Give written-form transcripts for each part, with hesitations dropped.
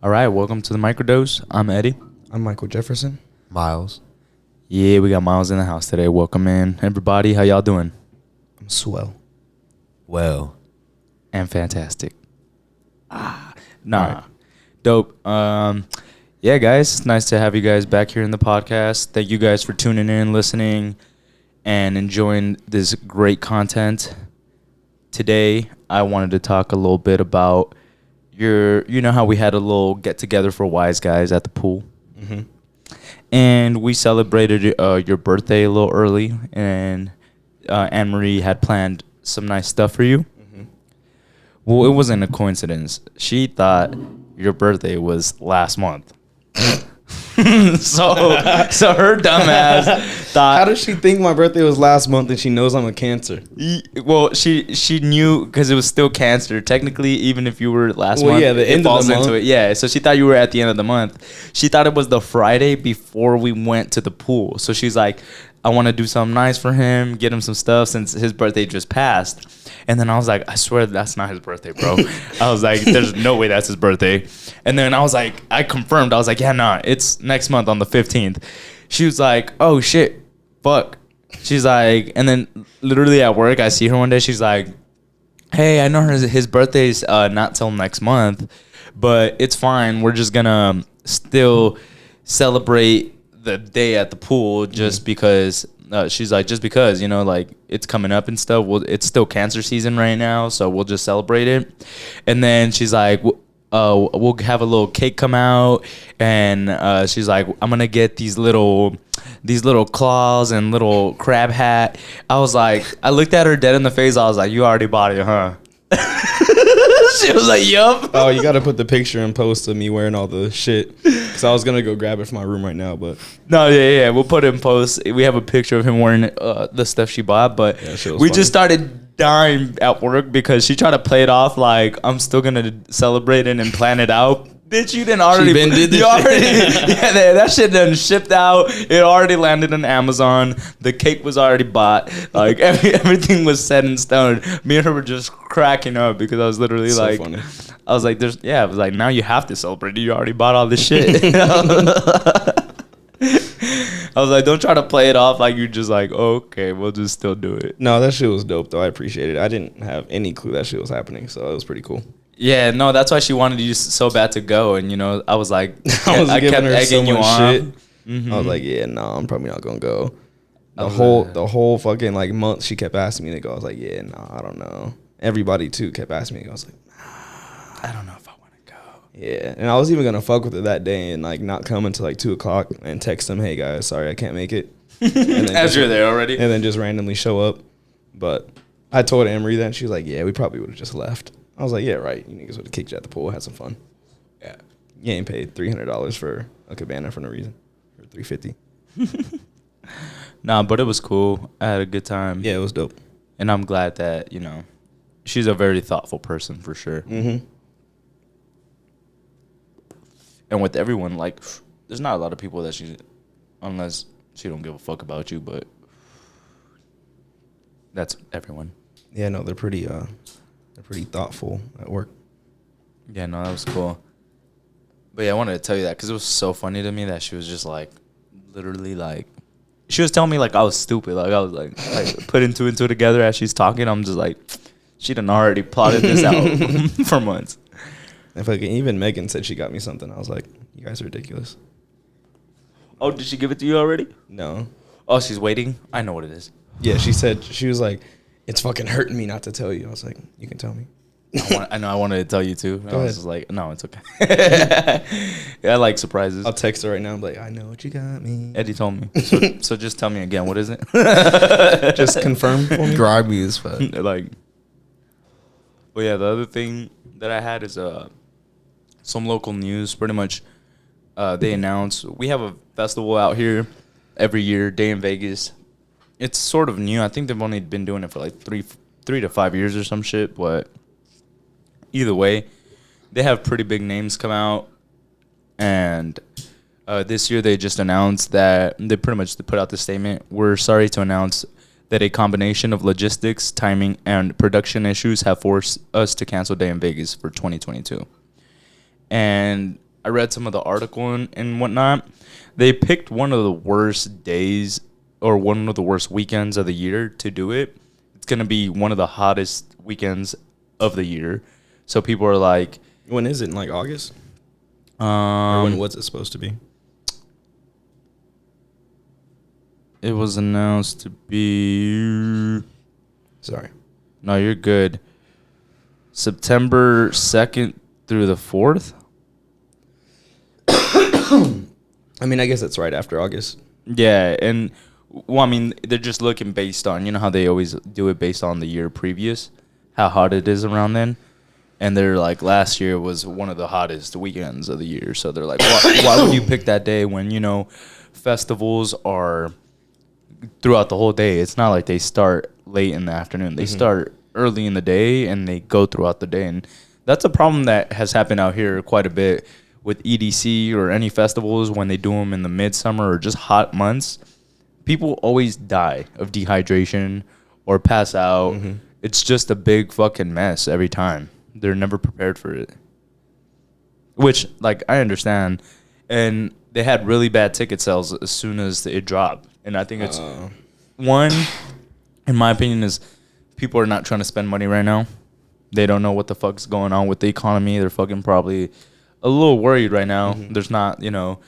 All right, welcome to the Microdose. I'm Eddie. I'm Michael Jefferson. Miles. Yeah, we got Miles in the house today. Welcome in, everybody. How y'all doing? I'm swell. Well. And fantastic. Nah, All right. dope. Yeah, guys, it's nice to have you guys back here in the podcast. Thank you guys for tuning in, listening, and enjoying this great content. Today, I wanted to talk a little bit about you know how we had a little get together for wise guys at the pool, and we celebrated your birthday a little early, and Anne Marie had planned some nice stuff for you. Well, it wasn't a coincidence. She thought your birthday was last month. so her dumbass thought. How does she think my birthday was last month and she knows I'm a Cancer? Well, she knew because it was still Cancer. Technically, even if you were last month, yeah, the it end of falls the into month. it. Yeah, so she thought you were at the end of the month. She thought it was the Friday before we went to the pool. So she's like, I want to do something nice for him, get him some stuff since his birthday just passed. And then I was like, I swear that's not his birthday, bro. I was like, there's no way that's his birthday. And then I was like, I confirmed. I was like, yeah, nah, it's next month on the 15th. She was like, oh, shit, fuck. She's like, and then literally at work, I see her one day. She's like, hey, I know his birthday's not till next month, but it's fine. We're just going to still celebrate the day at the pool just because. She's like, just because, you know, like it's coming up and stuff. Well, it's still Cancer season right now, so we'll just celebrate it. And then she's like, we'll have a little cake come out, and she's like, I'm gonna get these little claws and little crab hat. I was like, I looked at her dead in the face. I was like, you already bought it, huh? She was like, yup. Oh, you got to put the picture and post of me wearing all the shit. Because I was going to go grab it from my room right now, but... No, yeah. We'll put it in post. We have a picture of him wearing the stuff she bought, but Yeah, shit was we funny. just started dying at work because she tried to play it off like I'm still going to celebrate it and plan it out. Bitch, you didn't already... been did this you already, shit. yeah, that shit done shipped out. It already landed on Amazon. The cake was already bought. Like, everything was set in stone. Me and her were just cracking up because I was literally So like... funny. I was like, I was like, now you have to celebrate. You already bought all this shit. I was like, don't try to play it off like you're just like, oh, okay, we'll just still do it. No, that shit was dope, though. I appreciate it. I didn't have any clue that shit was happening, so it was pretty cool. Yeah, no, that's why she wanted you so bad to go. And, you know, I was like, I giving her so much shit. Mm-hmm. I was like, yeah, no, I'm probably not going to go. I was, The whole fucking, like, month, she kept asking me to go. I was like, yeah, no, I don't know. Everybody, too, kept asking me to go. I was like, I don't know if I want to go. yeah, and I was even gonna fuck with her that day and like not come until like 2:00 and text them, "Hey guys, sorry I can't make it." And then As you're there already. and then just randomly show up. But I told Anne-Marie that, and she was like, "Yeah, we probably would have just left." I was like, "Yeah, right. You niggas would have kicked you at the pool, had some fun. Yeah. You ain't paid $300 for a cabana for no reason, or $350." Nah, but it was cool. I had a good time. Yeah, it was dope. And I'm glad that, you know, she's a very thoughtful person for sure. Mm-hmm. And with everyone, like, there's not a lot of people that unless she don't give a fuck about you, but that's everyone. Yeah, no, they're pretty thoughtful at work. Yeah, no, that was cool. But yeah, I wanted to tell you that because it was so funny to me that she was just like, literally like, she was telling me like I was stupid. Like I was like putting two and two together as she's talking. I'm just like, she done already plotted this out for months. And fucking even Megan said she got me something. I was like, you guys are ridiculous. Oh, did she give it to you already? No. Oh, she's waiting? I know what it is. Yeah, she was like, it's fucking hurting me not to tell you. I was like, you can tell me. I know I wanted to tell you too. I Go was ahead. just like, no, it's okay. Yeah, I like surprises. I'll text her right now. I'm like, I know what you got me. Eddie told me. So just tell me again, what is it? Just confirm for me. Grimy as fuck. Like, well, yeah, the other thing that I had is some local news. Pretty much, they announced we have a festival out here every year, Day in Vegas. It's sort of new. I think they've only been doing it for like three to 5 years or some shit. But either way, they have pretty big names come out, and this year they just announced that they pretty much put out the statement. We're sorry to announce that a combination of logistics, timing, and production issues have forced us to cancel Day in Vegas for 2022. And I read some of the article and whatnot. They picked one of the worst days or one of the worst weekends of the year to do it. It's going to be one of the hottest weekends of the year. So people are like, when is it? In like August? Or when was it supposed to be? It was announced to be... Sorry. No, you're good. September 2nd through the 4th? I mean, I guess it's right after August. Yeah, and, well, I mean, they're just looking based on, you know how they always do it based on the year previous, how hot it is around then? And they're like, last year was one of the hottest weekends of the year. So they're like, why would you pick that day when, you know, festivals are throughout the whole day? It's not like they start late in the afternoon. They start early in the day and they go throughout the day. And that's a problem that has happened out here quite a bit with EDC or any festivals when they do them in the midsummer or just hot months. People always die of dehydration or pass out. It's just a big fucking mess every time. They're never prepared for it. Which, like, I understand. And they had really bad ticket sales as soon as it dropped. And I think it's, one, in my opinion, is people are not trying to spend money right now. They don't know what the fuck's going on with the economy. They're fucking probably a little worried right now. There's not, you know,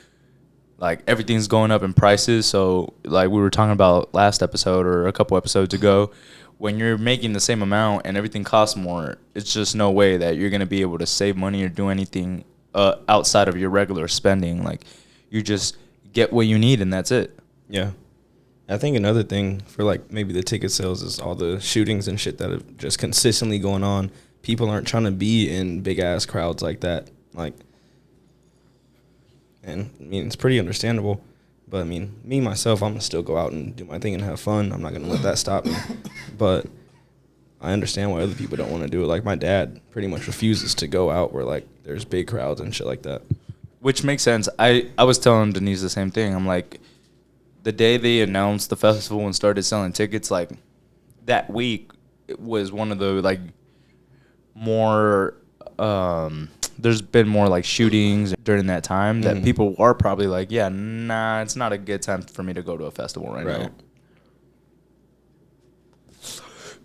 like, everything's going up in prices. So, like, we were talking about last episode or a couple episodes ago, when you're making the same amount and everything costs more, it's just no way that you're going to be able to save money or do anything outside of your regular spending. Like, you just get what you need and that's it. Yeah. I think another thing for, like, maybe the ticket sales is all the shootings and shit that are just consistently going on. People aren't trying to be in big-ass crowds like that. Like, and, I mean, it's pretty understandable. But, I mean, me, myself, I'm going to still go out and do my thing and have fun. I'm not going to let that stop me. But I understand why other people don't want to do it. Like, my dad pretty much refuses to go out where, like, there's big crowds and shit like that. Which makes sense. I was telling Denise the same thing. I'm like, the day they announced the festival and started selling tickets, like, that week it was one of the, like, more... there's been more like shootings during that time that people are probably like, yeah, nah, it's not a good time for me to go to a festival right now.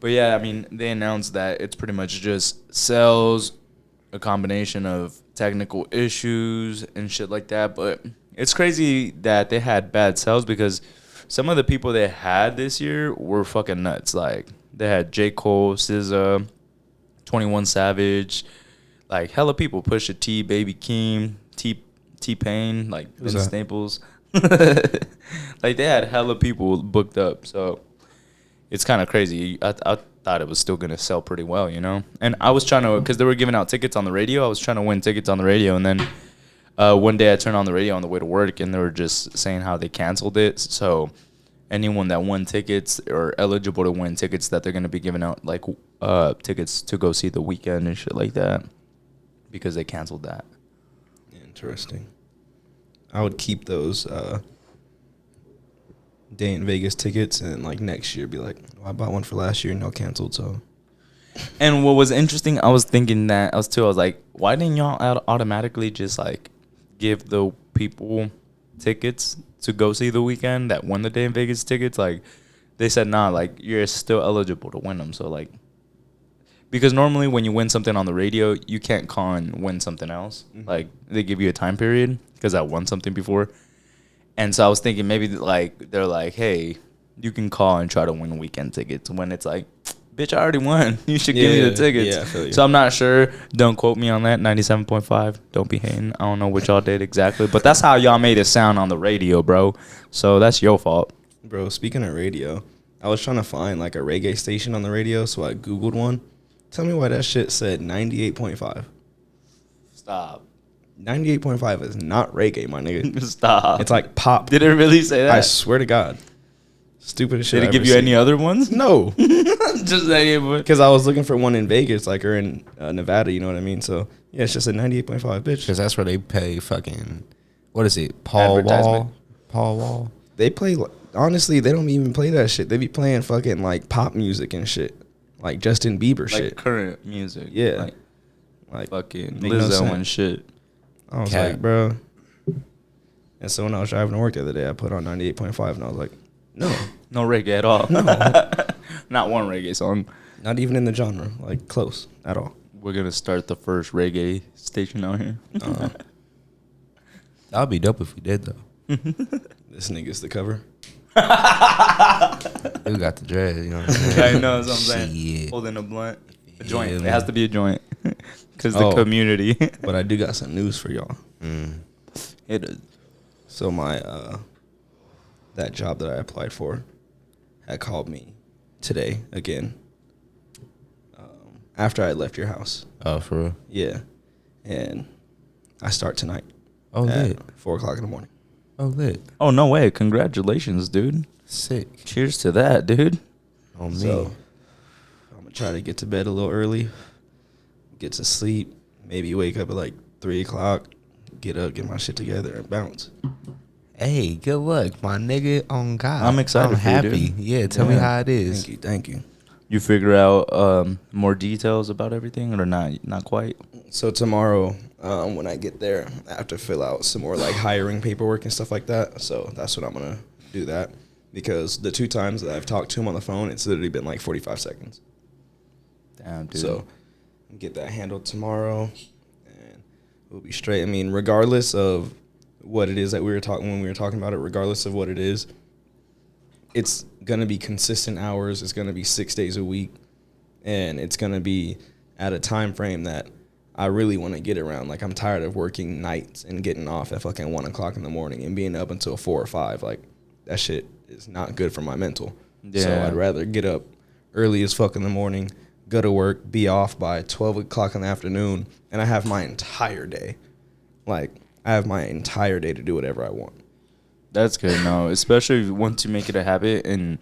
But yeah, I mean, they announced that it's pretty much just sales, a combination of technical issues and shit like that. But it's crazy that they had bad sales because some of the people they had this year were fucking nuts. Like, they had J. Cole, SZA, 21 Savage, like, hella people. Pusha T, Baby Keem, T-Pain, like, Vince Staples. Like, they had hella people booked up. So, it's kind of crazy. I thought it was still going to sell pretty well, you know? And I was trying to, because they were giving out tickets on the radio. I was trying to win tickets on the radio. And then one day I turned on the radio on the way to work, and they were just saying how they canceled it. So, anyone that won tickets or eligible to win tickets that they're going to be giving out, like, tickets to go see The Weeknd and shit like that. Because they canceled that. Interesting. I would keep those Day in Vegas tickets and, like, next year be like, oh, I bought one for last year and no canceled, so. And what was interesting, I was thinking that, I was like, why didn't y'all automatically just, like, give the people tickets to go see The Weeknd that won the Day in Vegas tickets? Like, they said, nah, like, you're still eligible to win them, so, like, because normally when you win something on the radio, you can't call and win something else. Like, they give you a time period because I won something before. And so I was thinking maybe, like, they're like, hey, you can call and try to win Weeknd tickets when it's like, bitch, I already won. You should give me the tickets. Yeah, I feel you. So I'm not sure. Don't quote me on that. 97.5. Don't be hating. I don't know what y'all did exactly. But that's how y'all made it sound on the radio, bro. So that's your fault. Bro, speaking of radio, I was trying to find, like, a reggae station on the radio, so I Googled one. Tell me why that shit said 98.5. Stop. 98.5 is not reggae, my nigga. Stop. It's like pop. Did it really say that? I swear to God. Stupidest shit. Did it give you any other ones? No. Just 98. Because I was looking for one in Vegas, like, or in Nevada, you know what I mean? So, yeah, it's just a 98.5, bitch. Because that's where they pay fucking, what is it, Paul Wall? They play, honestly, they don't even play that shit. They be playing fucking, like, pop music and shit. Like Justin Bieber like shit. Current music. Yeah. Like fucking Lizzo and shit. I was like, bro. And so when I was driving to work the other day, I put on 98.5, and I was like, no. No reggae at all. No. Not one reggae song. Not even in the genre, like close at all. We're going to start the first reggae station out here. That would be dope if we did, though. This nigga's the cover. We got the dread, you know what I'm saying? I know, that's what I'm saying. Shit. Holding a blunt. A joint. Yeah, It man. has to be a joint. Because the community. But I do got some news for y'all. It is. So my that job that I applied for had called me today again. After I left your house. Oh, for real? Yeah. And I start tonight. Oh, at lit. 4 o'clock in the morning. Oh, lit. Oh, no way. Congratulations, dude. Sick. Cheers to that, dude. On me. So I'm going to try to get to bed a little early, get to sleep, maybe wake up at like 3 o'clock, get up, get my shit together, and bounce. Hey, good luck, my nigga. On God. I'm excited I'm for you, happy. dude. Yeah, tell me how it is. Thank you. You figure out more details about everything or not quite? So tomorrow, when I get there, I have to fill out some more like hiring paperwork and stuff like that. So that's what I'm going to do that. Because the 2 times that I've talked to him on the phone, it's literally been like 45 seconds. Damn, dude. So get that handled tomorrow, and we'll be straight. I mean, regardless of what it is that we were talking when we were talking about it, regardless of what it is, it's gonna be consistent hours. It's gonna be 6 days a week, and it's gonna be at a time frame that I really want to get around. Like, I'm tired of working nights and getting off at fucking 1 o'clock in the morning and being up until 4 or 5. Like, that shit is not good for my mental. Yeah. So I'd rather get up early as fuck in the morning, go to work, be off by 12 o'clock in the afternoon, and I have my entire day. Like, I have my entire day to do whatever I want. That's good. No, especially once you make it a habit and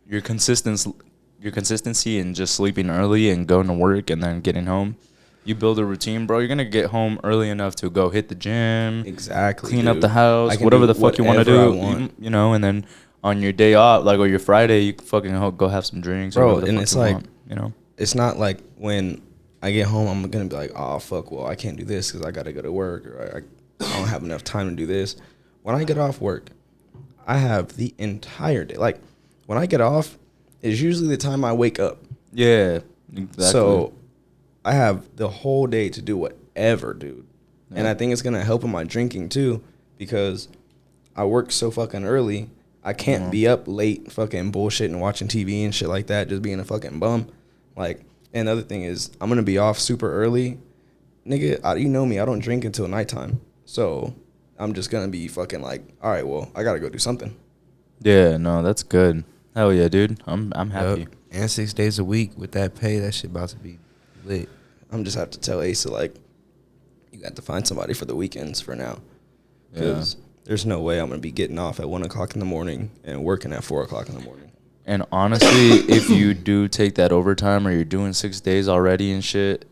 your consistency in just sleeping early and going to work and then getting home. You build a routine, bro. You're gonna get home early enough to go hit the gym, Exactly. clean dude. up the house, I can whatever do the fuck you want to whatever do. I want. You know, and then on your day off, like or your Friday, you can fucking go have some drinks, or Bro, whatever the and fuck it's you like- want, you know. It's not like when I get home, I'm gonna be like, oh fuck, well I can't do this because I gotta go to work, or I don't have enough time to do this. When I get off work, I have the entire day. Like, when I get off, is usually the time I wake up. Yeah, exactly. So I have the whole day to do whatever, dude. And I think it's gonna help with my drinking too, because I work so fucking early. I can't be up late fucking bullshitting and watching TV and shit like that, just being a fucking bum. Like, and the other thing is, I'm gonna be off super early. Nigga, you know me, I don't drink until nighttime. So I'm just gonna be fucking like, all right, well, I gotta go do something. Yeah, no, that's good. Hell yeah, dude. I'm happy. Yep. And 6 days a week with that pay, that shit about to be lit. I'm just have to tell Asa, like, you got to find somebody for the weekends for now. Because there's no way I'm going to be getting off at 1 o'clock in the morning and working at 4 o'clock in the morning. And honestly, if you do take that overtime or you're doing 6 days already and shit,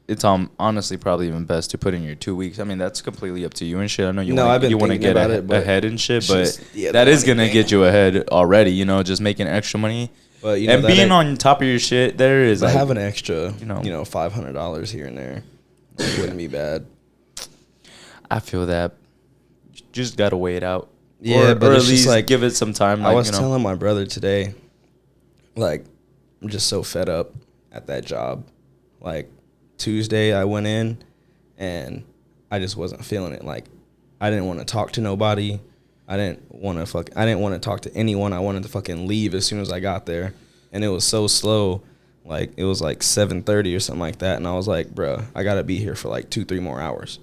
it's honestly probably even best to put in your 2 weeks. I mean, that's completely up to you and shit. I know you want to get ahead and shit, but that is going to get you ahead already, you know, just making extra money. But, you know, and being on top of your shit, there is like, like, have an extra, you know, $500 here and there. It wouldn't be bad. I feel that. You just got to weigh it out. Yeah, but or it's at just least like, give it some time. I Like, was you know. telling my brother today, like, I'm just so fed up at that job. Like, Tuesday I went in and I just wasn't feeling it. Like, I didn't want to talk to nobody. I didn't want to talk to anyone. I wanted to fucking leave as soon as I got there. And it was so slow. Like, it was like 7:30 or something like that. And I was like, bruh, I got to be here for like 2-3 more hours.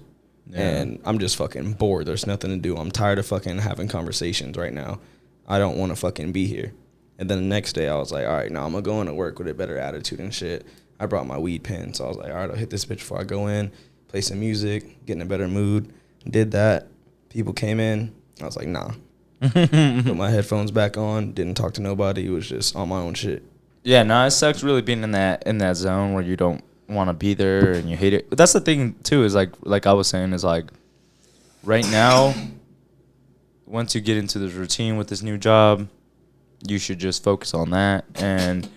Yeah. And I'm just fucking bored. There's nothing to do. I'm tired of fucking having conversations right now. I don't want to fucking be here. And then the next day I was like, all right, now I'm going to go into work with a better attitude and shit. I brought my weed pen. So I was like, all right, I'll hit this bitch before I go in, play some music, get in a better mood. Did that. People came in. I was like, nah. Put my headphones back on. Didn't talk to nobody. It was just on my own shit. Yeah, no, it sucks really being in that zone where you don't want to be there and you hate it. But that's the thing too, is like I was saying, is like right now, once you get into this routine with this new job, you should just focus on that. And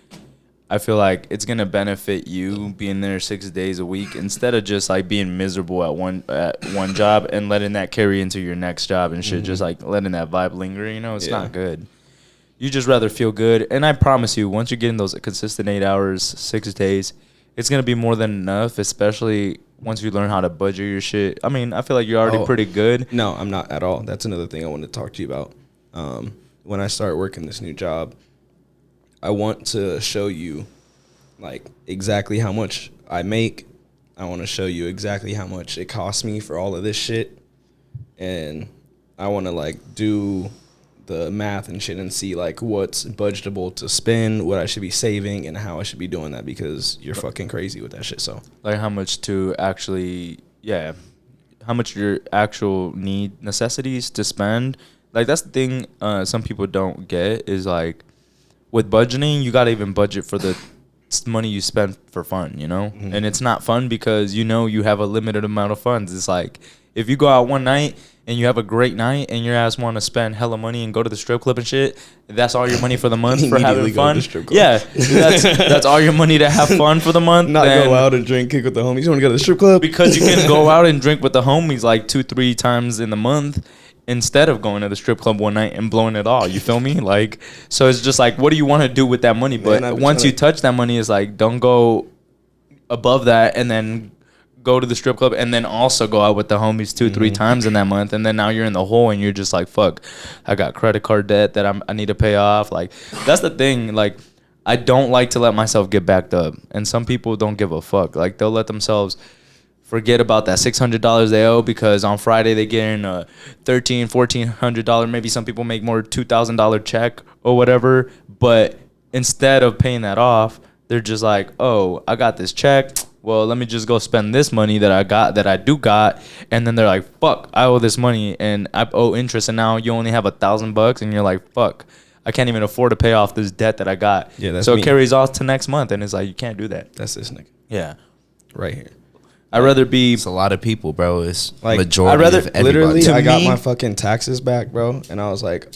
I feel like it's gonna benefit you being there 6 days a week instead of just like being miserable at one job and letting that carry into your next job and shit. Just like letting that vibe linger. You know, it's not good. You just rather feel good. And I promise you, once you're getting those consistent 8 hours, 6 days, it's gonna be more than enough. Especially once you learn how to budget your shit. I mean, I feel like you're already pretty good. No, I'm not at all. That's another thing I wanted to talk to you about. When I start working this new job, I want to show you, like, exactly how much I make. I want to show you exactly how much it costs me for all of this shit. And I want to, like, do the math and shit and see, like, what's budgetable to spend, what I should be saving, and how I should be doing that because you're fucking crazy with that shit, so. Like, how much to actually, how much your actual necessities to spend. Like, that's the thing some people don't get is, like, with budgeting, you got to even budget for the money you spend for fun, you know? Mm-hmm. And it's not fun because you know you have a limited amount of funds. It's like if you go out one night and you have a great night and your ass want to spend hella money and go to the strip club and shit, that's all your money for the month for having fun. Yeah, that's all your money to have fun for the month. Not go out and drink, kick with the homies. You want to go to the strip club? Because you can go out and drink with the homies like 2-3 times in the month, instead of going to the strip club one night and blowing it all. You feel me? Like, so it's just like, what do you want to do with that money? But once you touch that money, it's like, don't go above that and then go to the strip club and then also go out with the homies 2-3 times in that month. And then now you're in the hole and you're just like, fuck, I got credit card debt that I need to pay off. Like, that's the thing. Like, I don't like to let myself get backed up. And some people don't give a fuck. Like, they'll let themselves forget about that $600 they owe because on Friday they get in a $1,400. Maybe some people make more $2,000 check or whatever. But instead of paying that off, they're just like, oh, I got this check. Well, let me just go spend this money that I do got. And then they're like, fuck, I owe this money and I owe interest. And now you only have $1,000 and you're like, fuck, I can't even afford to pay off this debt that I got. Yeah, that's so me. It carries off to next month. And it's like, you can't do that. That's this nigga. Yeah. Right here. I'd rather be. It's a lot of people, bro. It's like majority I'd rather of everybody. literally. I got me, my fucking taxes back, bro, and I was like,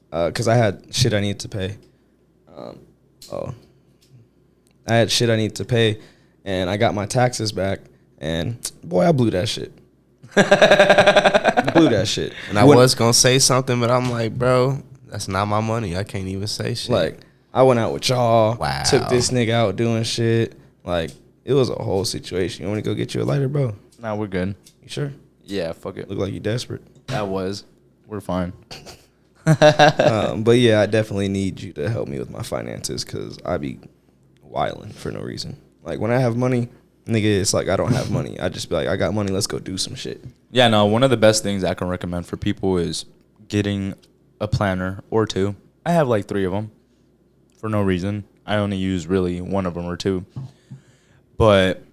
because I had shit I need to pay. I had shit I need to pay, and I got my taxes back, and boy, I blew that shit. Blew that shit. And I was gonna say something, but I'm like, bro, that's not my money. I can't even say shit. Like, I went out with y'all. Wow. Took this nigga out doing shit. Like, it was a whole situation. You want to go get you a lighter, bro? Nah, we're good. You sure? Yeah, fuck it. Look like you desperate. We're fine. But yeah, I definitely need you to help me with my finances because I be wilding for no reason. Like, when I have money, nigga, it's like I don't have money. I just be like, I got money, let's go do some shit. Yeah, no, one of the best things I can recommend for people is getting a planner or two. I have like 3 of them for no reason. I only use really 1 of them or 2. But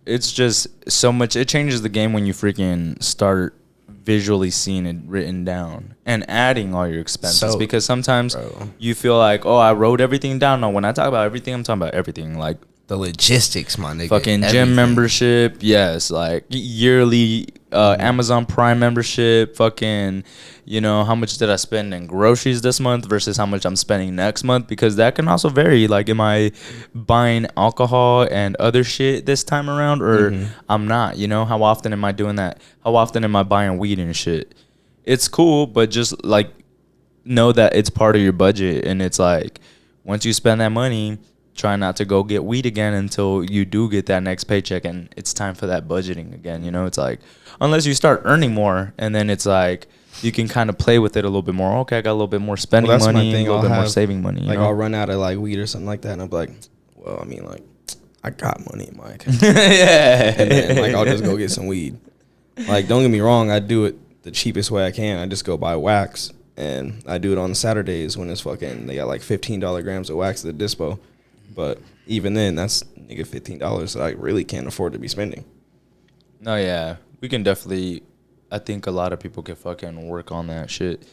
it's just so much. It changes the game when you freaking start visually seeing it written down and adding all your expenses. Because sometimes you feel like, oh, I wrote everything down. No, when I talk about everything, I'm talking about everything. Like the logistics, my nigga. Fucking gym membership. Yes. Like yearly Amazon Prime membership. Fucking, you know, how much did I spend in groceries this month versus how much I'm spending next month? Because that can also vary. Like, am I buying alcohol and other shit this time around or I'm not? You know, how often am I doing that? How often am I buying weed and shit? It's cool, but just like know that it's part of your budget. And it's like, once you spend that money, try not to go get weed again until you do get that next paycheck and it's time for that budgeting again. You know, it's like, unless you start earning more and then it's like, you can kind of play with it a little bit more. Okay, I got a little bit more spending money, a little bit more saving money. Like, I'll run out of like weed or something like that and I'm like, well, I mean, like, I got money in my account. Yeah. And then like, I'll just go get some weed. Like, don't get me wrong, I do it the cheapest way I can. I just go buy wax and I do it on Saturdays when it's fucking, they got like $15 grams of wax at the dispo. But even then, that's nigga $15 that I really can't afford to be spending. No, yeah. We can definitely, I think a lot of people can fucking work on that shit.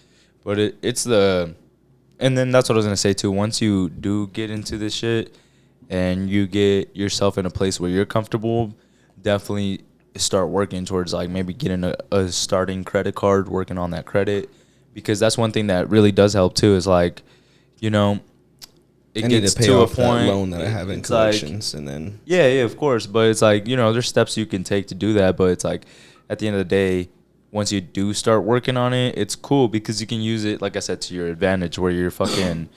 But it's the, and then that's what I was going to say too. Once you do get into this shit and you get yourself in a place where you're comfortable, definitely start working towards like maybe getting a starting credit card, working on that credit. Because that's one thing that really does help too is like, you know, it I need gets to pay to off a point that loan that I have in it's like, collections, and then yeah, of course. But it's like, there's steps you can take to do that. But it's like, at the end of the day, once you do start working on it, it's cool because you can use it, like I said, to your advantage where you're fucking,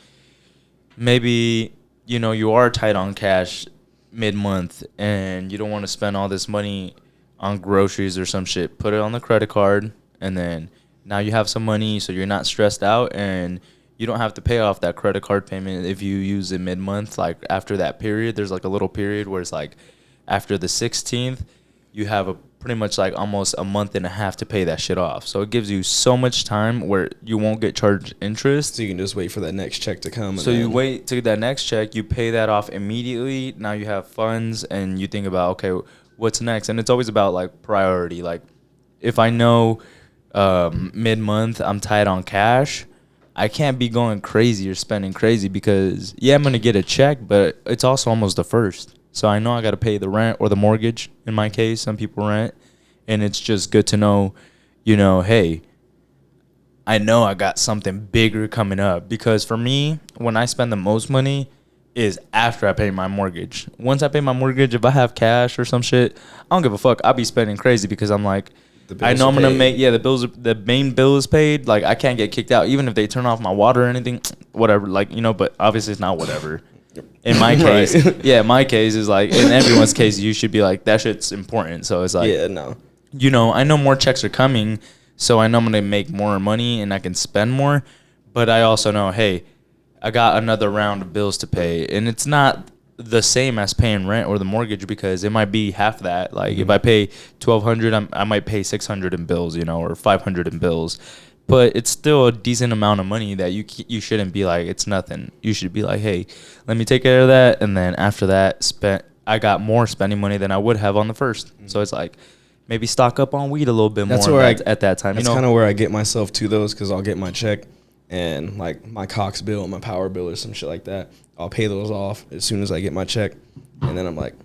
maybe, you are tight on cash mid-month and you don't want to spend all this money on groceries or some shit. Put it on the credit card, and then now you have some money so you're not stressed out, and you don't have to pay off that credit card payment if you use it mid-month. Like after that period, there's like a little period where it's like after the 16th, you have a pretty much like almost a month and a half to pay that shit off. So it gives you so much time where you won't get charged interest. so you can just wait for that next check to come. So you wait to that next check, you pay that off immediately. Now you have funds, and you think about, okay, what's next? And it's always about like priority. Like if I know mid-month I'm tight on cash, I can't be going crazy or spending crazy because, yeah, I'm going to get a check, but it's also almost the first. So I know I got to pay the rent or the mortgage. In my case, some people rent. And it's just good to know, hey, I know I got something bigger coming up. Because for me, when I spend the most money is after I pay my mortgage. Once I pay my mortgage, if I have cash or some shit, I don't give a fuck. I'll be spending crazy because I'm like, I know I'm going to make, the main bill is paid. Like, I can't get kicked out. Even if they turn off my water or anything, whatever. Like, but obviously it's not whatever. In my case, my case is like, in everyone's case, you should be like, that shit's important. So it's like, yeah, no. I know more checks are coming, so I know I'm going to make more money and I can spend more. But I also know, hey, I got another round of bills to pay. And it's not the same as paying rent or the mortgage because it might be half that. Like if I pay $1,200, I might pay $600 in bills, or $500 in bills. But it's still a decent amount of money that you shouldn't be like, it's nothing. You should be like, hey, let me take care of that. And then after that, I got more spending money than I would have on the first. So it's like, maybe stock up on weed a little bit more at that time. That's kind of where I get myself to those, because I'll get my check and like my Cox bill and my power bill or some shit like that. I'll pay those off as soon as I get my check. And then I'm like,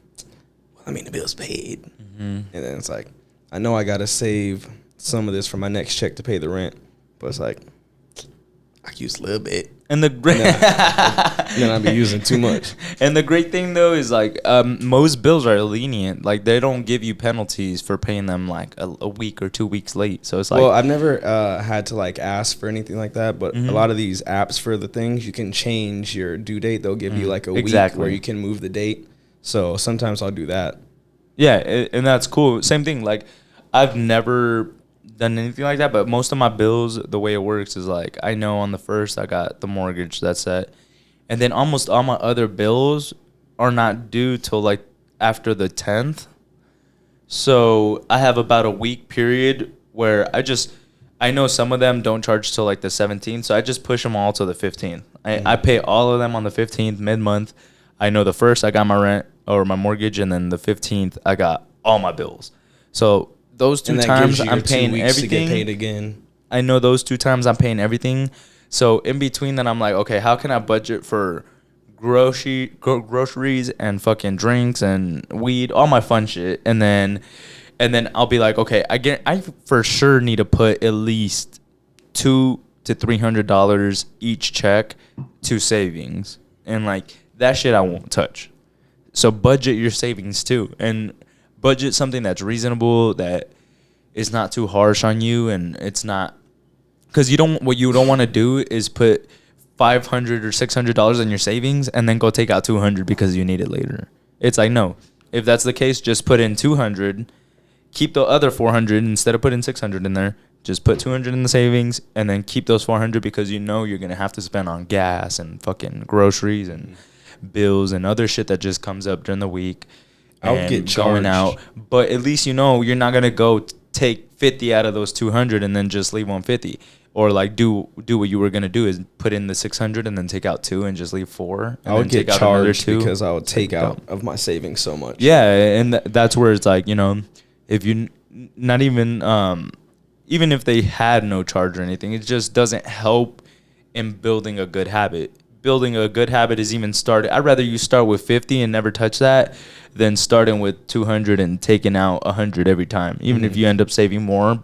the bill's paid. Mm-hmm. And then it's like, I know I got to save some of this for my next check to pay the rent. But it's like, I use a little bit. And then I'll be using too much. And the great thing, though, is like most bills are lenient. Like they don't give you penalties for paying them like a week or 2 weeks late. So it's like, well, I've never had to like ask for anything like that. But a lot of these apps for the things, you can change your due date. They'll give you like a week where you can move the date. So sometimes I'll do that. Yeah, and that's cool. Same thing. Like I've never done anything like that, but most of my bills, the way it works is like, I know on the first I got the mortgage that's set, and then almost all my other bills are not due till like after the 10th. So I have about a week period where I know some of them don't charge till like the 17th, so I just push them all to the 15th. I pay all of them on the 15th mid-month. I know the first I got my rent or my mortgage, and then the 15th I got all my bills. So those two times I'm paying everything. To get paid again. I know those 2 times I'm paying everything. So in between that, I'm like, okay, how can I budget for groceries and fucking drinks and weed, all my fun shit, and then I'll be like, okay, I for sure need to put at least $200 to $300 each check to savings, and like that shit I won't touch. So budget your savings too, and budget something that's reasonable, that is not too harsh on you, and it's not, because what you don't want to do is put $500 or $600 in your savings and then go take out $200 because you need it later. It's like, no, if that's the case, just put in $200, keep the other $400 instead of putting $600 in there. Just put $200 in the savings and then keep those $400 because you know you're gonna have to spend on gas and fucking groceries and bills and other shit that just comes up during the week. I'll get charged. Going out, but at least you're not gonna go take 50 out of those 200 and then just leave 150, or like do what you were gonna do is put in the 600 and then take out 2 and just leave 4. And I would get charged because I would take out of my savings so much. Yeah, and that's where it's like, if you not even even if they had no charge or anything, it just doesn't help in building a good habit. Building a good habit is even started. I'd rather you start with 50 and never touch that than starting with 200 and taking out 100 every time. Even if you end up saving more,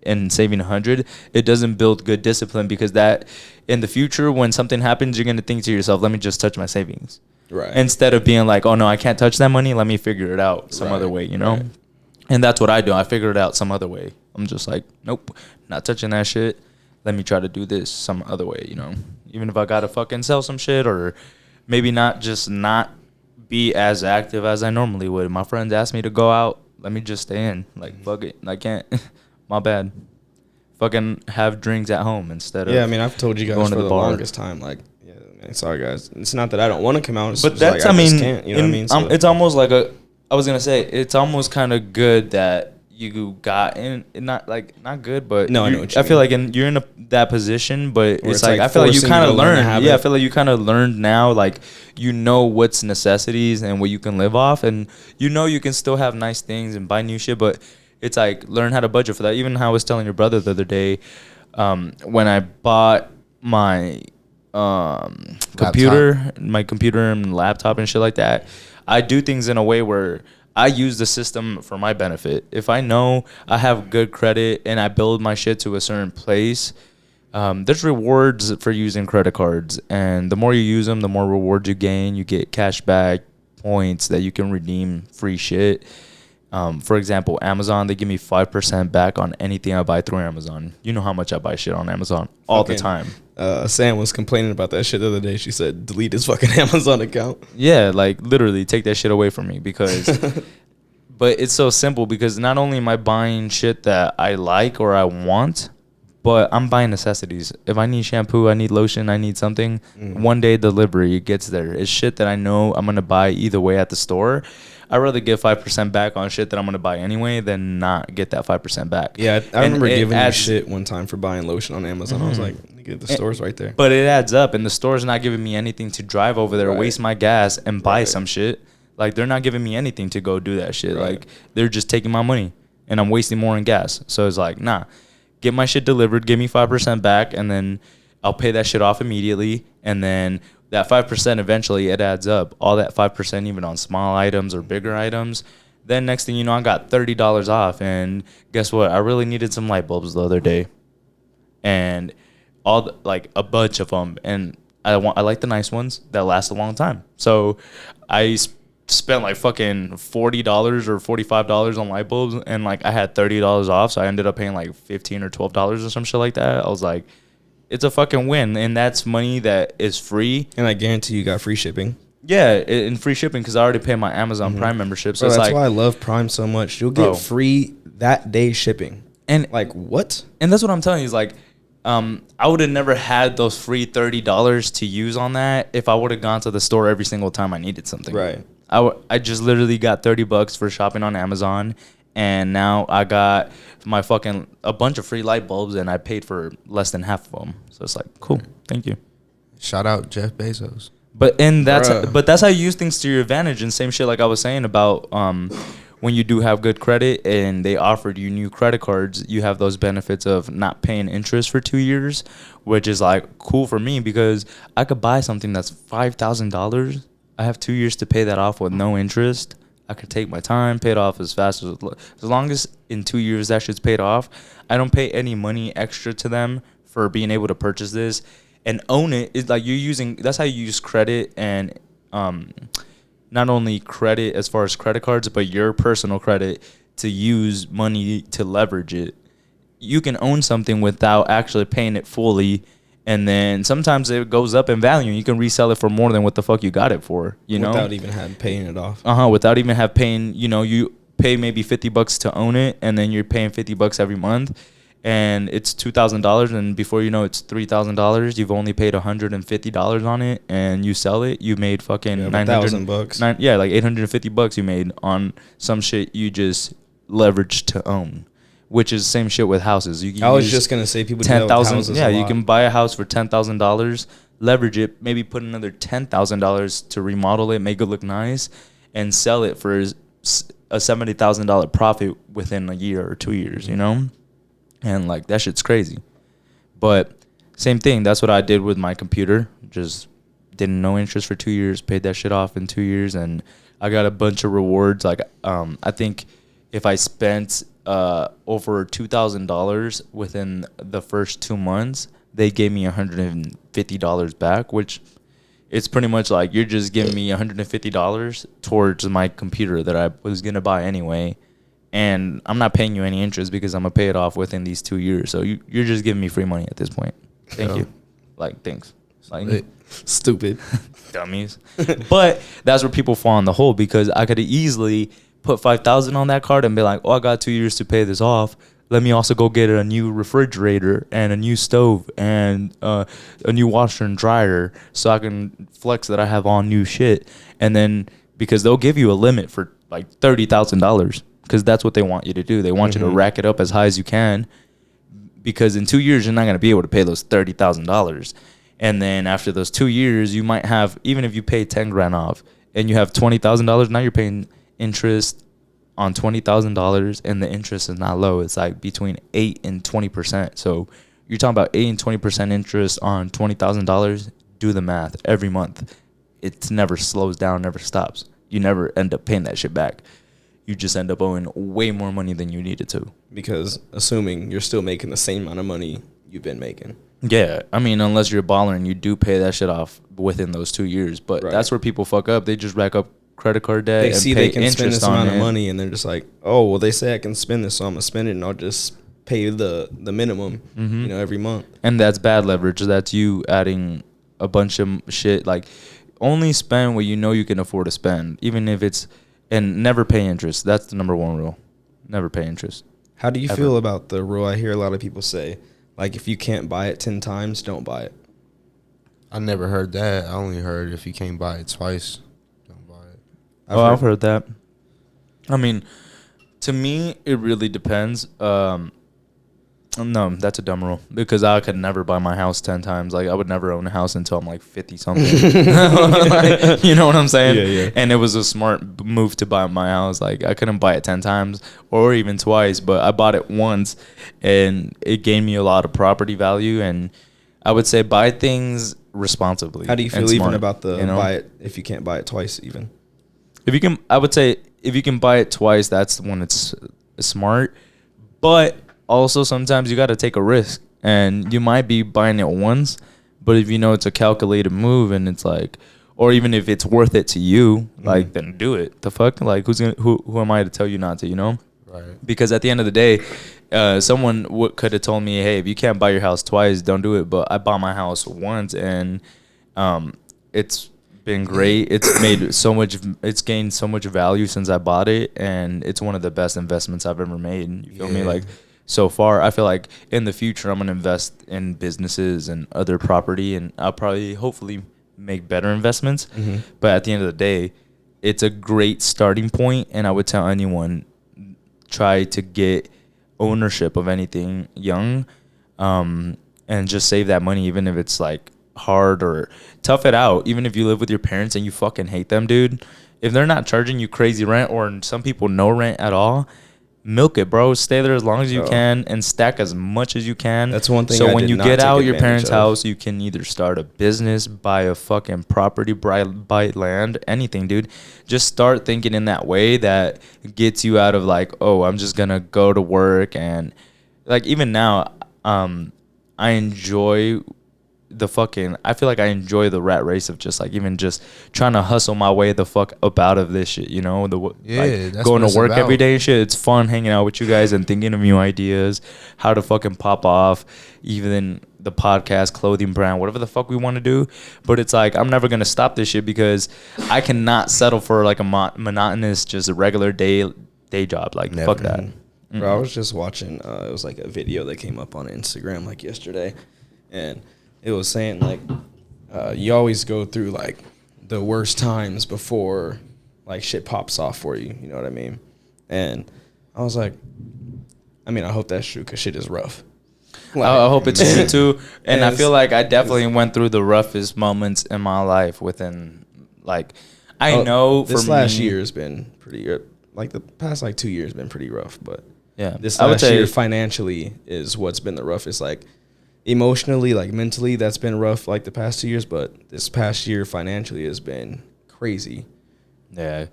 and saving 100, it doesn't build good discipline, because that in the future when something happens, you're gonna think to yourself, let me just touch my savings, Right. instead of being like, oh no, I can't touch that money, let me figure it out some other way, you know. Right. And that's what I do. I figure it out some other way. I'm just like, nope, not touching that shit. Let me try to do this some other way, you know. Even if I gotta fucking sell some shit, or maybe not be as active as I normally would. My friends ask me to go out, let me just stay in. Like, fuck it, I can't. My bad. Fucking have drinks at home instead of. Yeah, I mean, I've told you guys going for to the the bar. longest time, like, yeah, man, sorry guys. It's not that I don't want to come out. It's But just that's, like, I just mean, can't, you know what I mean? So, it's almost like I was gonna say, it's almost kind of good that you got in, not good, but No, I know what you I feel mean. like you're in that position, but Where it's it's like, like I feel like you forcing kind you of to learn a learned. habit. Yeah, I feel like you kind of learned now, like, you know what's necessities and what you can live off, and you know you can still have nice things and buy new shit, but it's like, learn how to budget for that. Even how I was telling your brother the other day, when I bought my computer and laptop and shit like that, I do things in a way where I use the system for my benefit. If I know I have good credit and I build my shit to a certain place, there's rewards for using credit cards, and the more you use them, the more rewards you gain. You get cash back points that you can redeem free shit. For example, Amazon, they give me 5% back on anything I buy through Amazon. You know how much I buy shit on Amazon all the time. Sam was complaining about that shit the other day. She said, delete his fucking Amazon account. Yeah, like, literally take that shit away from me, because but it's so simple, because not only am I buying shit that I like or I want, but I'm buying necessities. If I need shampoo, I need lotion, I need something, one day delivery, it gets there. It's shit that I know I'm going to buy either way at the store. I'd rather get 5% back on shit that I'm going to buy anyway than not get that 5% back. Yeah, I remember giving you adds, shit one time for buying lotion on Amazon. I was like, nigga, the store's right there. But it adds up, and the store's not giving me anything to drive over there, waste my gas, and buy some shit. Like, they're not giving me anything to go do that shit. Like, they're just taking my money, and I'm wasting more in gas. So it's like, nah, get my shit delivered, give me 5% back, and then I'll pay that shit off immediately, and then that 5% eventually, it adds up. All that 5%, even on small items or bigger items. Then next thing you know, I got $30 off, and guess what? I really needed some light bulbs the other day, and like a bunch of them, and I like the nice ones that last a long time. So I spent like fucking $40 or $45 on light bulbs, and like I had $30 off, so I ended up paying like $15 or $12 or some shit like that. I was like, it's a fucking win, and that's money that is free. And I guarantee you got free shipping. Yeah, and free shipping, because I already paid my Amazon Prime membership. So Bro, it's that's like, why I love Prime so much. You'll get free that day shipping. And like, what? And that's what I'm telling you, is like, I would have never had those free $30 to use on that if I would have gone to the store every single time I needed something. Right. I just literally got $30 for shopping on Amazon, and now I got a bunch of free light bulbs, and I paid for less than half of them. So it's like, cool, thank you. Shout out Jeff Bezos. But that's how you use things to your advantage. And same shit like I was saying about when you do have good credit and they offered you new credit cards, you have those benefits of not paying interest for 2 years, which is like cool for me, because I could buy something that's $5,000. I have 2 years to pay that off with no interest. I could take my time, pay it off as fast as long as in 2 years that shit's paid off. I don't pay any money extra to them for being able to purchase this and own it. It's like that's how you use credit, and not only credit as far as credit cards, but your personal credit to use money to leverage it. You can own something without actually paying it fully, and then sometimes it goes up in value. You can resell it for more than what the fuck you got it for, you know? Without even paying it off. Without even paying, you pay maybe $50 to own it, and then you're paying $50 every month, and it's $2,000, and before you know it's $3,000. You've only paid $150 on it, and you sell it. You made fucking $900. Yeah, like $850 you made on some shit you just leveraged to own, which is the same shit with houses. I was just gonna say people do that with houses. Yeah, you can buy a house for $10,000, leverage it, maybe put another $10,000 to remodel it, make it look nice, and sell it for a $70,000 profit within a year or 2 years. You know. And, like, that shit's crazy. But same thing. That's what I did with my computer. Just didn't no interest for 2 years. Paid that shit off in 2 years. And I got a bunch of rewards. Like, I think if I spent over $2,000 within the first 2 months, they gave me $150 back, which it's pretty much like you're just giving me $150 towards my computer that I was going to buy anyway. And I'm not paying you any interest because I'm going to pay it off within these 2 years. So you're just giving me free money at this point. Thank you. Like, thanks. Like, stupid. Dummies. But that's where people fall in the hole, because I could easily put $5,000 on that card and be like, oh, I got 2 years to pay this off. Let me also go get a new refrigerator and a new stove and a new washer and dryer so I can flex that I have all new shit. And then because they'll give you a limit for like $30,000, because that's what they want you to do. They want you to rack it up as high as you can, because in 2 years you're not going to be able to pay those $30,000. And then after those 2 years, you might have, even if you pay 10 grand off and you have $20,000, now you're paying interest on $20,000, and the interest is not low. It's like between 8 and 20%. So you're talking about 8 and 20% interest on $20,000. Do the math every month. It never slows down, never stops. You never end up paying that shit back. You just end up owing way more money than you needed to. Because assuming you're still making the same amount of money you've been making. Yeah, I mean, unless you're a baller and you do pay that shit off within those 2 years. But that's where people fuck up. They just rack up credit card debt and see pay they can interest spend this on amount it. of money, and they're just like, oh, well, they say I can spend this, so I'm gonna spend it, and I'll just pay the minimum, every month. And that's bad leverage. That's you adding a bunch of shit. Like, only spend what you know you can afford to spend, even if it's, and never pay interest. That's the number one rule. Never pay interest. How do you feel about the rule I hear a lot of people say, like, if you can't buy it 10 times, don't buy it? I never heard that. I only heard if you can't buy it twice, don't buy it. I've heard that. I mean, to me, it really depends. No, that's a dumb rule, because I could never buy my house 10 times. Like, I would never own a house until I'm like 50 something. Like, you know what I'm saying? Yeah. And it was a smart move to buy my house. Like, I couldn't buy it 10 times or even twice, but I bought it once, and it gained me a lot of property value. And I would say buy things responsibly. How do you feel even about the buy it if you can't buy it twice even? If you can, I would say if you can buy it twice, that's when it's smart. But also, sometimes you got to take a risk, and you might be buying it once, but if you know it's a calculated move, and it's like, or even if it's worth it to you, like, then do it. The fuck, like, who am I to tell you not to? You know, Right. Because at the end of the day, someone could have told me, hey, if you can't buy your house twice, don't do it. But I bought my house once, and it's been great. It's made so much. It's gained so much value since I bought it, and it's one of the best investments I've ever made. You feel me? Like, so far, I feel like in the future, I'm going to invest in businesses and other property, and I'll probably, hopefully, make better investments. But at the end of the day, it's a great starting point, and I would tell anyone, try to get ownership of anything young, and just save that money, even if it's, like, hard, or tough it out. Even if you live with your parents and you fucking hate them, dude, if they're not charging you crazy rent, or some people no rent at all, milk it, bro. Stay there as long as you can, and stack as much as you can. That's one thing. So when you get out your parents' house, you can either start a business, buy a fucking property, buy land, anything, dude. Just start thinking in that way that gets you out of, like, oh, I'm just gonna go to work. And, like, even now, I enjoy I feel like I enjoy the rat race of just, like, even just trying to hustle my way the fuck up out of this shit, you know? That's going to work about. every day and shit. It's fun hanging out with you guys and thinking of new ideas, how to fucking pop off, even the podcast, clothing brand, whatever the fuck we want to do. But it's like, I'm never going to stop this shit, because I cannot settle for, like, a monotonous, just a regular day job. Like, Never. fuck that. Bro, I was just watching, it was like a video that came up on Instagram like yesterday, and it was saying, like, you always go through, like, the worst times before, like, shit pops off for you. You know what I mean? And I was like, I mean, I hope that's true, because shit is rough. Like, I hope it's true, too. And I feel like I definitely it's- went through the roughest moments in my life within, like, I know this for last me, year has been pretty, like, the past, like, 2 years been pretty rough, but yeah, this I would last say year financially is what's been the roughest. Like, emotionally, like, mentally, that's been rough, like, the past 2 years, but this past year financially has been crazy. Yeah,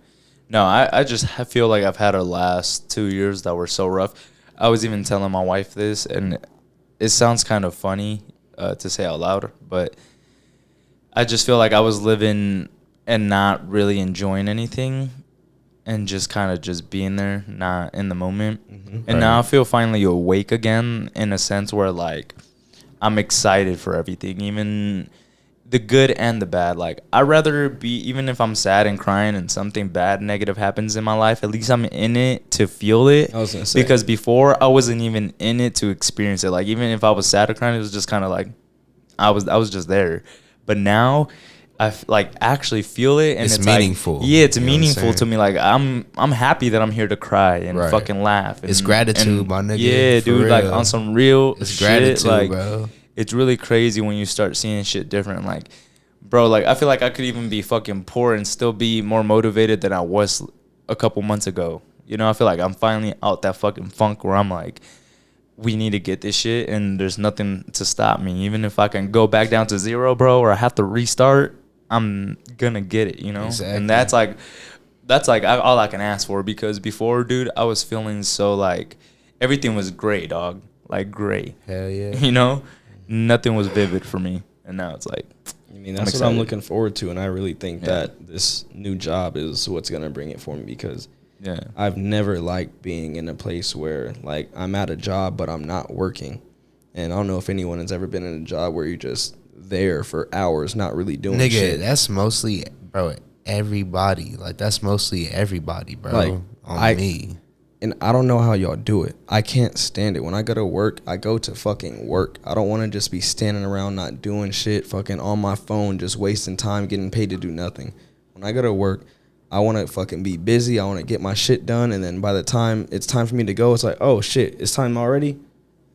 No, I just feel like I've had a last 2 years that were so rough. I was even telling my wife this, and it sounds kind of funny to say out loud, but I just feel like I was living and not really enjoying anything and just kind of just being there, not in the moment. And now I feel finally awake again in a sense where, like, I'm excited for everything, even the good and the bad. Like, I'd rather be, even if I'm sad and crying and something bad, negative happens in my life, at least I'm in it to feel it. I was gonna say. Because before, I wasn't even in it to experience it. Like, even if I was sad or crying, it was just kind of like, I was just there. But now, like actually feel it, and it's meaningful. Like, yeah, it's You know meaningful to me. Like, I'm happy that I'm here to cry and fucking laugh. And, it's gratitude, my nigga. Yeah, dude, real. like on some real it's shit. Gratitude, like, bro. It's really crazy when you start seeing shit different. Like, bro, like I feel like I could even be fucking poor and still be more motivated than I was a couple months ago. You know, I feel like I'm finally out that fucking funk where I'm like, we need to get this shit, and there's nothing to stop me. Even if I can go back down to zero, bro, or I have to restart, I'm gonna get it, you know? Exactly. And that's like all I can ask for, because before, dude, I was feeling so like everything was gray, dog. Like gray. Hell yeah. You know? Nothing was vivid for me. And now it's like, I mean, that's what I'm looking forward to, and I really think that this new job is what's gonna bring it for me, because I've never liked being in a place where, like, I'm at a job but I'm not working. And I don't know if anyone has ever been in a job where you're just there for hours not really doing shit. That's mostly, bro, everybody. Like, that's mostly everybody, bro. Like, on me. And I don't know how y'all do it. I can't stand it. When I go to work, I go to fucking work. I don't want to just be standing around not doing shit, fucking on my phone, just wasting time, getting paid to do nothing. When I go to work, I want to fucking be busy. I want to get my shit done. And then by the time it's time for me to go, it's like, oh, shit, it's time already?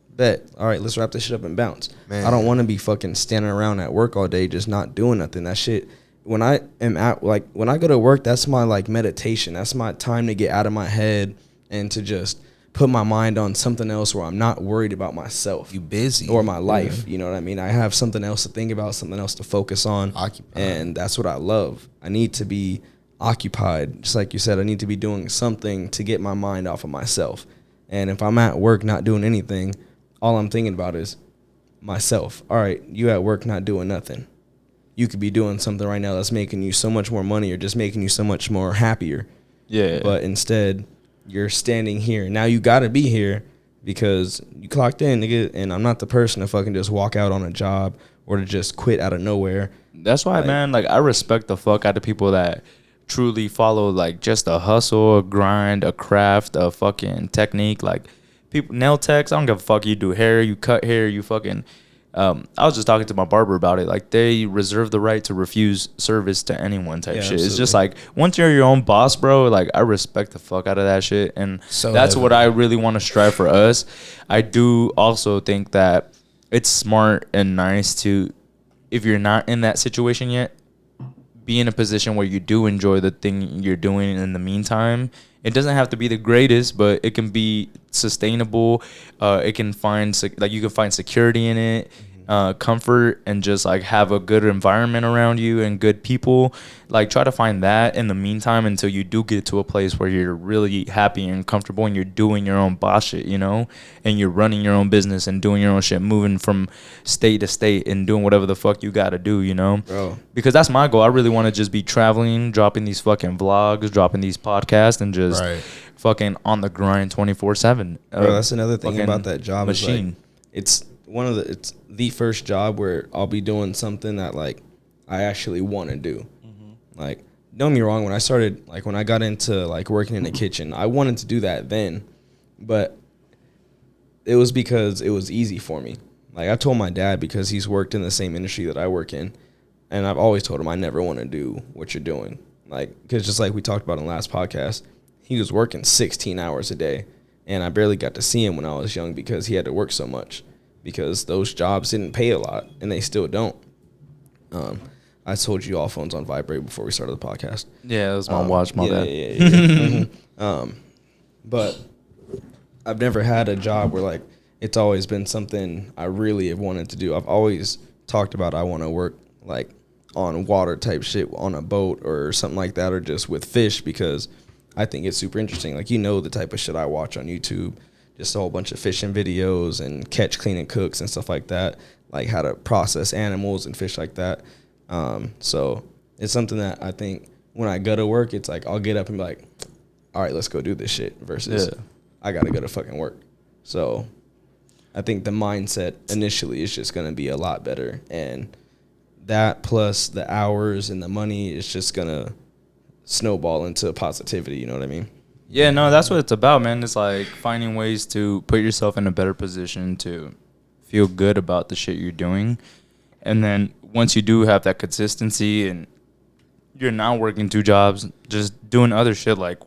Bet. All right, let's wrap this shit up and bounce. Man. I don't want to be fucking standing around at work all day just not doing nothing. That shit, when I go to work, that's my, like, meditation. That's my time to get out of my head and to just put my mind on something else where I'm not worried about myself. You busy. Or my life, you know what I mean? I have something else to think about, something else to focus on. Occupied. And that's what I love. I need to be occupied. Just like you said, I need to be doing something to get my mind off of myself. And if I'm at work not doing anything, all I'm thinking about is myself. All right, you at work not doing nothing. You could be doing something right now that's making you so much more money or just making you so much more happier. Yeah. But instead, you're standing here. Now you got to be here because you clocked in, nigga, and I'm not the person to fucking just walk out on a job or to just quit out of nowhere. That's why, man, like, I respect the fuck out of people that truly follow, like, just a hustle, a grind, a craft, a fucking technique. Like, people, nail techs, I don't give a fuck. You do hair, you cut hair, you fucking... I was just talking to my barber about it. Like, they reserve the right to refuse service to anyone type shit. Absolutely. It's just like, once you're your own boss, bro, like, I respect the fuck out of that shit. And So that's heavy. what I really want to strive for us. I do also think that it's smart and nice to, if you're not in that situation yet, be in a position where you do enjoy the thing you're doing in the meantime. It doesn't have to be the greatest, but it can be sustainable. It can find, like, you can find security in it, comfort, and just, like, have a good environment around you and good people. Like, try to find that in the meantime until you do get to a place where you're really happy and comfortable and you're doing your own boss shit, you know, and you're running your own business and doing your own shit, moving from state to state and doing whatever the fuck you gotta do, you know? Bro. Because that's my goal. I really want to just be traveling, dropping these fucking vlogs, dropping these podcasts, and just fucking on the grind 24/7. Bro, that's another thing about that job. Machine. Is, like, it's the first job where I'll be doing something that, like, I actually want to do. Like, don't get me wrong, when I got into, like, working in the kitchen, I wanted to do that then, but it was because it was easy for me. Like, I told my dad, because he's worked in the same industry that I work in, and I've always told him I never want to do what you're doing. Like, because just like we talked about in the last podcast, he was working 16 hours a day, and I barely got to see him when I was young because he had to work so much, because those jobs didn't pay a lot, and they still don't. I told you all phones on vibrate before we started the podcast. Yeah, it was my watch, my bad. Yeah. But I've never had a job where, like, it's always been something I really have wanted to do. I've always talked about I want to work, like, on water type shit, on a boat or something like that, or just with fish, because I think it's super interesting. Like, you know, the type of shit I watch on YouTube, just a whole bunch of fishing videos and catch, clean, and cooks and stuff like that, like how to process animals and fish like that. So it's something that I think when I go to work, it's like I'll get up and be like, all right, let's go do this shit, versus I got to go to fucking work. So I think the mindset initially is just going to be a lot better. And that plus the hours and the money is just going to snowball into positivity. You know what I mean? Yeah, no, that's what it's about, man. It's like finding ways to put yourself in a better position to feel good about the shit you're doing. And then once you do have that consistency and you're not working 2 jobs, just doing other shit like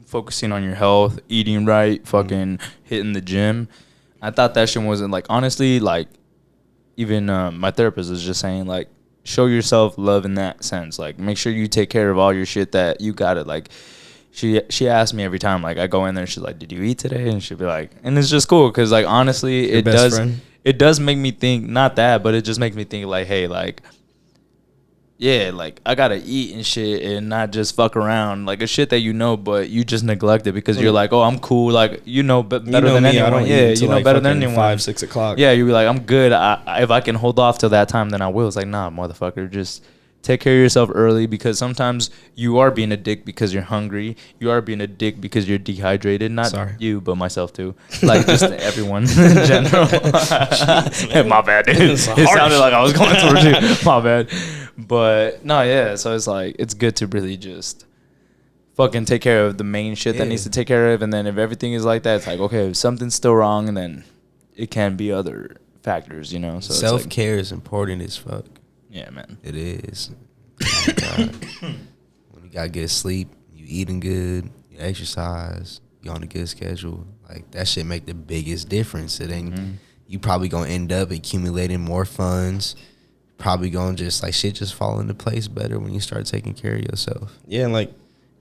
focusing on your health, eating right, fucking hitting the gym. I thought that shit wasn't, like, honestly, like, even my therapist was just saying, like, show yourself love in that sense. Like, make sure you take care of all your shit that you got it. Like, she asked me every time, like, I go in there, she's like, did you eat today? And she'll be like, and it's just cool because, like, honestly, it does make me think, not that, but it just makes me think, like, hey, like, yeah, like, I gotta eat and shit and not just fuck around. Like, a shit that you know, but you just neglect it because you're like, oh, I'm cool. Like, you know better than anyone. Yeah, you know better than anyone. 5, 6 o'clock. Yeah, you'd be like, I'm good. If I can hold off till that time, then I will. It's like, nah, motherfucker, just take care of yourself early, because sometimes you are being a dick because you're hungry. You are being a dick because you're dehydrated. Not you, but myself too. Like, just everyone in general. My bad, dude. It sounded like I was going towards you. My bad. But no, yeah. So it's like, it's good to really just fucking take care of the main shit that needs to take care of, and then if everything is like that, it's like, okay, if something's still wrong, and then it can be other factors, you know. So self-care is important as fuck. Yeah, man. It is. Oh my God. When you got good sleep, you eating good, you exercise, you on a good schedule, like, that shit make the biggest difference. It ain't you probably gonna end up accumulating more funds. Probably gonna just, like, shit just fall into place better when you start taking care of yourself. Yeah, and, like,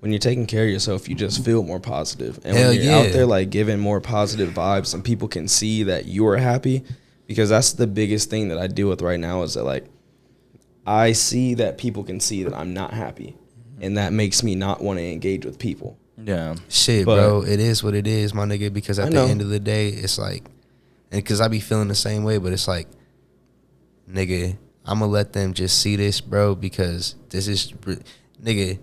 when you're taking care of yourself, you just feel more positive. And when you're out there, like, giving more positive vibes and people can see that you're happy, because that's the biggest thing that I deal with right now is that, like, I see that people can see that I'm not happy, and that makes me not want to engage with people. Yeah. Shit, bro, it is what it is, my nigga, because at the end of the day, it's like, and because I be feeling the same way, but it's like, nigga, I'm going to let them just see this, bro, because this is, nigga,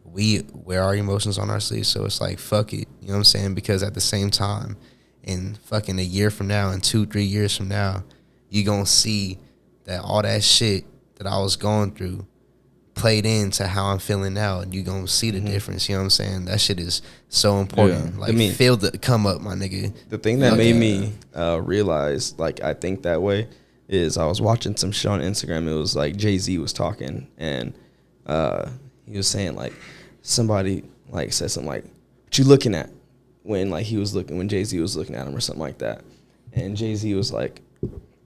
we wear our emotions on our sleeves, so it's like, fuck it, you know what I'm saying? Because at the same time, in fucking a year from now, and 2-3 years from now, you going to see that all that shit that I was going through played into how I'm feeling now, and you going to see the difference, you know what I'm saying? That shit is so important. Yeah. Like, feel the come up, my nigga. The thing that made me realize, like, I think that way, is I was watching some shit on Instagram. It was like Jay-Z was talking, and he was saying, like, somebody, like, said something like, what you looking at? When, like, when Jay-Z was looking at him or something like that. And Jay-Z was like,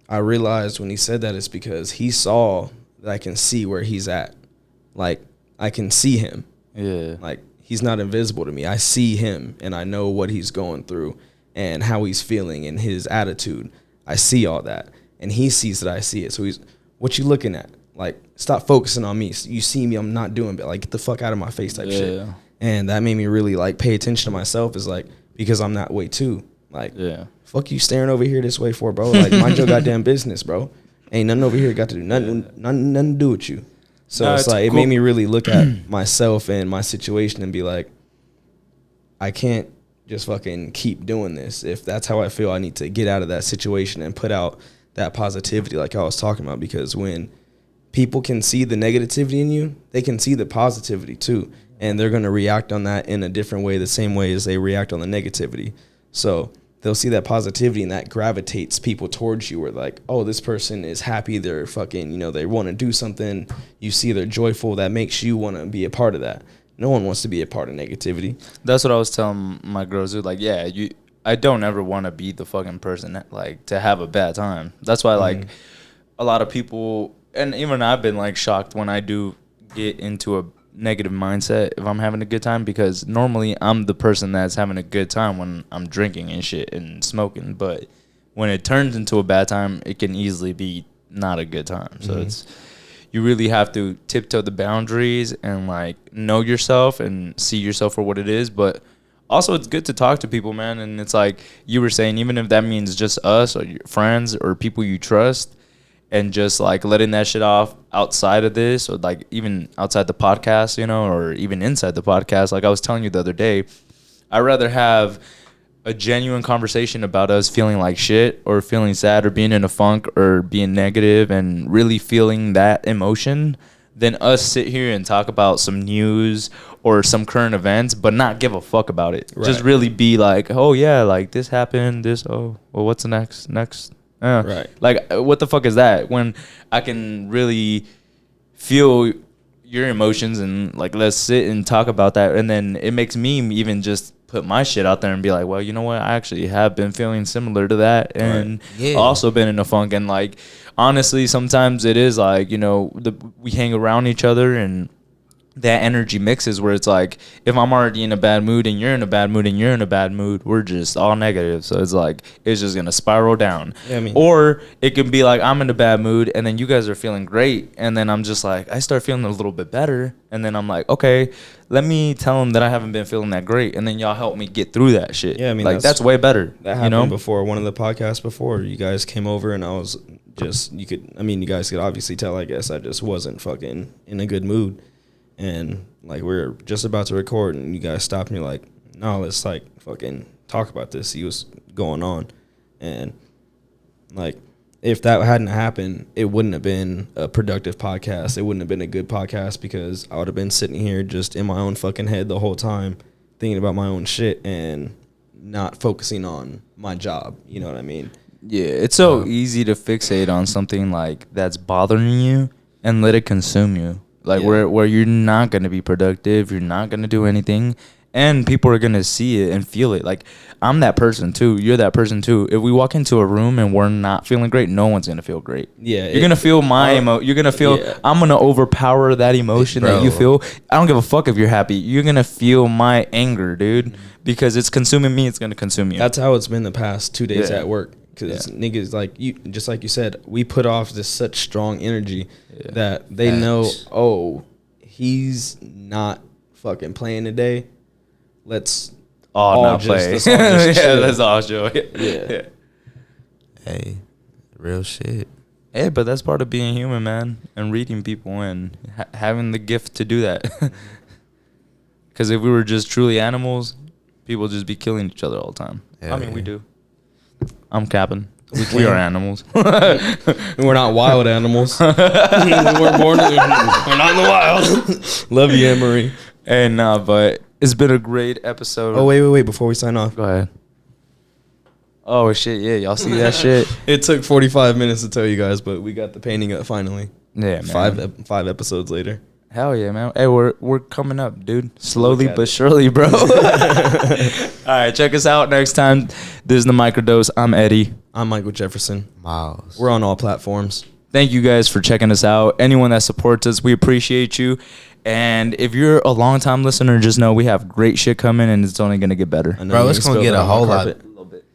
I realized when he said that it's because he saw that I can see where he's at. Like, I can see him. Yeah. Like, he's not invisible to me. I see him, and I know what he's going through and how he's feeling and his attitude. I see all that. And he sees that I see it. So he's, what you looking at? Like, stop focusing on me. You see me, I'm not doing it. Like, get the fuck out of my face type shit. And that made me really, like, pay attention to myself, is like, because I'm that way too. Like, fuck you staring over here this way for, bro. Like, mind your goddamn business, bro. Ain't nothing over here got to do. Nothing to do with you. So it's like, it made me really look at myself and my situation and be like, I can't just fucking keep doing this. If that's how I feel, I need to get out of that situation and put out that positivity like I was talking about, because when people can see the negativity in you, they can see the positivity too, and they're going to react on that in a different way, the same way as they react on the negativity. So they'll see that positivity, and that gravitates people towards you, where like, oh, this person is happy, they're fucking, you know, they want to do something, you see they're joyful, that makes you want to be a part of that. No one wants to be a part of negativity. That's what I was telling my girls, like, yeah, I don't ever want to be the fucking person that, like, to have a bad time. That's why, like, a lot of people, and even I've been, like, shocked when I do get into a negative mindset if I'm having a good time, because normally I'm the person that's having a good time when I'm drinking and shit and smoking. But when it turns into a bad time, it can easily be not a good time. So it's, you really have to tiptoe the boundaries and like know yourself and see yourself for what it is. But also, it's good to talk to people, man. And it's like you were saying, even if that means just us or your friends or people you trust, and just like letting that shit off outside of this, or like even outside the podcast, you know, or even inside the podcast. Like I was telling you the other day, I'd rather have a genuine conversation about us feeling like shit or feeling sad or being in a funk or being negative and really feeling that emotion than us sit here and talk about some news or some current events but not give a fuck about it. Right. Just really be like, oh yeah, like this happened, this, oh, well, what's the next? Right. Like, what the fuck is that? When I can really feel your emotions and like let's sit and talk about that, and then it makes me even just put my shit out there and be like, well, you know what, I actually have been feeling similar to that, and also been in a funk. And like honestly, sometimes it is like, you know, we hang around each other and that energy mixes where it's like if I'm already in a bad mood and you're in a bad mood and you're in a bad mood, we're just all negative. So it's like it's just gonna spiral down. Yeah, I mean, or it can be like I'm in a bad mood and then you guys are feeling great, and then I'm just like I start feeling a little bit better, and then I'm like, okay, let me tell them that I haven't been feeling that great, and then y'all help me get through that shit. Yeah, I mean, like that's way better. That happened before one of the podcasts before. You guys came over and I was just you guys could obviously tell, I guess I just wasn't fucking in a good mood. And like we were just about to record, and you guys stopped me like, no, let's like fucking talk about this. He was going on, and like if that hadn't happened, it wouldn't have been a productive podcast. It wouldn't have been a good podcast because I would have been sitting here just in my own fucking head the whole time, thinking about my own shit and not focusing on my job. You know what I mean? Yeah, it's so easy to fixate on something like that's bothering you and let it consume you. Like where you're not going to be productive, you're not going to do anything, and people are going to see it and feel it. Like I'm that person too, you're that person too. If we walk into a room and we're not feeling great, no one's going to feel great. Yeah. You're going to feel you're going to feel I'm going to overpower that emotion that you feel. I don't give a fuck if you're happy. You're going to feel my anger, dude, because it's consuming me, it's going to consume you. That's how it's been the past 2 days at work. Because niggas, like you, just like you said, we put off this such strong energy that they know, oh, he's not fucking playing today. Let's all play. Let's all just let's all show it. Yeah. Hey, real shit. Hey, but that's part of being human, man, and reading people and having the gift to do that. Because if we were just truly animals, people would just be killing each other all the time. I mean, we do. I'm capping. We are animals. We're not wild animals. We're born. We're not in the wild. Love you, Anne-Marie. And but it's been a great episode. Oh wait! Before we sign off, go ahead. Oh shit! Yeah, y'all see that shit? It took 45 minutes to tell you guys, but we got the painting up finally. Yeah, man. 5 episodes later. Hell yeah, man. Hey, we're coming up, dude. Slowly but surely, bro. All right, check us out next time. This is the Microdose. I'm Eddie. I'm Michael Jefferson. Miles. We're on all platforms. Thank you guys for checking us out. Anyone that supports us, we appreciate you. And if you're a long-time listener, just know we have great shit coming, and it's only going to get better. Bro, it's going to get a whole lot.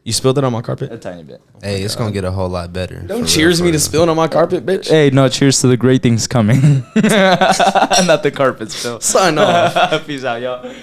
You spilled it on my carpet? A tiny bit. Hey, it's going to get a whole lot better. Don't cheers me to spilling on my carpet, bitch. Hey, no, cheers to the great things coming. Not the carpet spill. Sign off. Peace out, y'all.